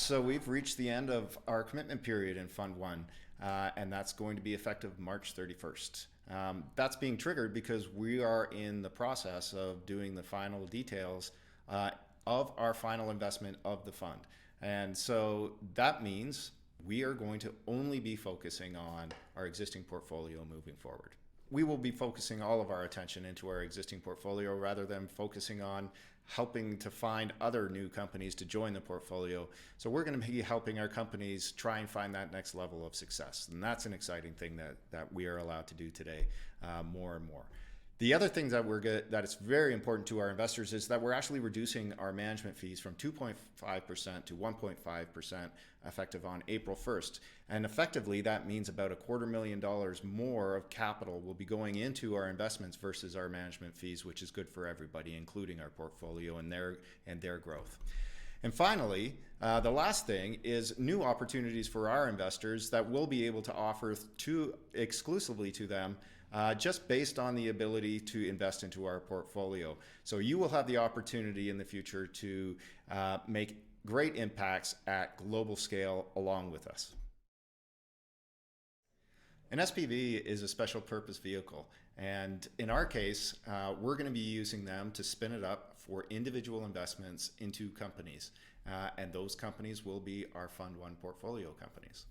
So we've reached the end of our commitment period in Fund 1, and that's going to be effective March 31st. That's being triggered because we are in the process of doing the final details of our final investment of the fund. And so that means we are going to only be focusing on our existing portfolio moving forward. We will be focusing all of our attention into our existing portfolio rather than focusing on helping to find other new companies to join the portfolio. So we're going to be helping our companies try and find that next level of success. And that's an exciting thing that we are allowed to do today more and more. The other thing that is very important to our investors is that we're actually reducing our management fees from 2.5% to 1.5% effective on April 1st. And effectively, that means about $250,000 more of capital will be going into our investments versus our management fees, which is good for everybody, including our portfolio and their growth. And finally, the last thing is new opportunities for our investors that we'll be able to offer exclusively to them just based on the ability to invest into our portfolio. So you will have the opportunity in the future to make great impacts at global scale along with us. An SPV is a special purpose vehicle, and in our case, we're going to be using them to spin it up for individual investments into companies, and those companies will be our Fund 1 portfolio companies.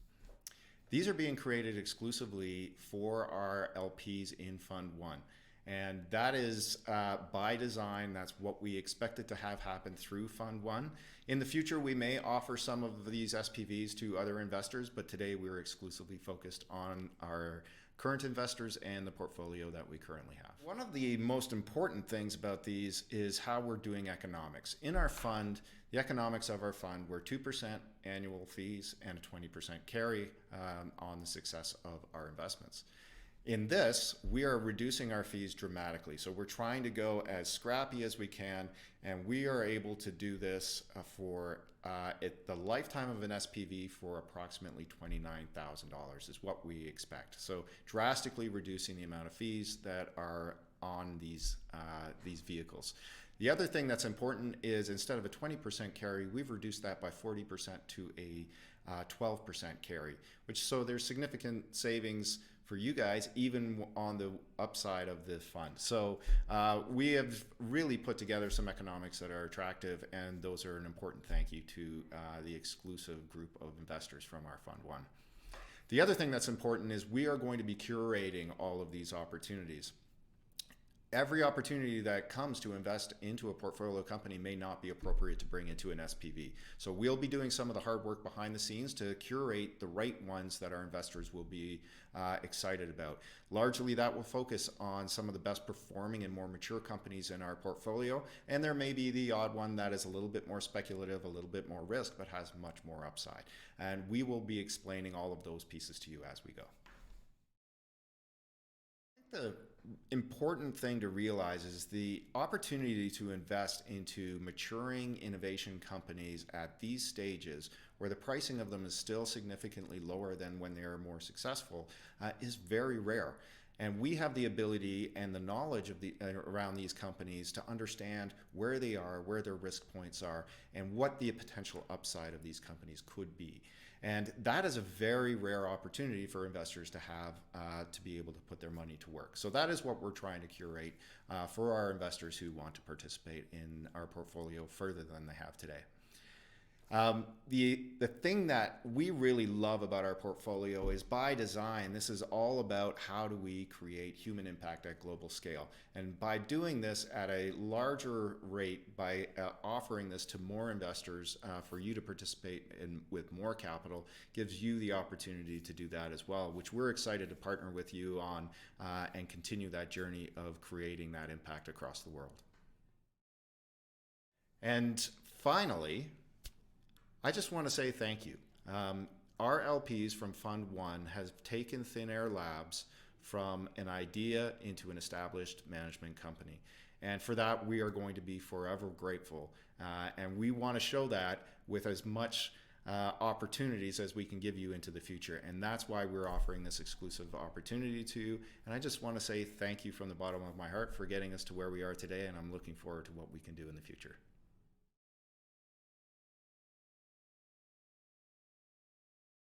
These are being created exclusively for our LPs in Fund 1. And that is by design. That's what we expected to have happen through Fund 1. In the future, we may offer some of these SPVs to other investors, but today we're exclusively focused on our current investors and the portfolio that we currently have. One of the most important things about these is how we're doing economics. In our fund, the economics of our fund were 2% annual fees and a 20% carry on the success of our investments. In this, we are reducing our fees dramatically. So we're trying to go as scrappy as we can, and we are able to do this for the lifetime of an SPV for approximately $29,000 is what we expect. So drastically reducing the amount of fees that are on these vehicles. The other thing that's important is instead of a 20% carry, we've reduced that by 40% to a 12% carry, so there's significant savings for you guys, even on the upside of this fund. So we have really put together some economics that are attractive, and those are an important thank you to the exclusive group of investors from our Fund 1. The other thing that's important is we are going to be curating all of these opportunities. Every opportunity that comes to invest into a portfolio company may not be appropriate to bring into an SPV. So we'll be doing some of the hard work behind the scenes to curate the right ones that our investors will be excited about. Largely, that will focus on some of the best performing and more mature companies in our portfolio, and there may be the odd one that is a little bit more speculative, a little bit more risk, but has much more upside. And we will be explaining all of those pieces to you as we go. The important thing to realize is the opportunity to invest into maturing innovation companies at these stages where the pricing of them is still significantly lower than when they are more successful is very rare. And we have the ability and the knowledge of around these companies to understand where they are, where their risk points are, and what the potential upside of these companies could be. And that is a very rare opportunity for investors to have to be able to put their money to work. So that is what we're trying to curate for our investors who want to participate in our portfolio further than they have today. The thing that we really love about our portfolio is by design, this is all about how do we create human impact at global scale. And by doing this at a larger rate, by offering this to more investors for you to participate in with more capital, gives you the opportunity to do that as well, which we're excited to partner with you on and continue that journey of creating that impact across the world. And finally, I just want to say thank you. Our LPs from Fund 1 has taken Thin Air Labs from an idea into an established management company. And for that, we are going to be forever grateful. And we want to show that with as much opportunities as we can give you into the future. And that's why we're offering this exclusive opportunity to you. And I just want to say thank you from the bottom of my heart for getting us to where we are today. And I'm looking forward to what we can do in the future.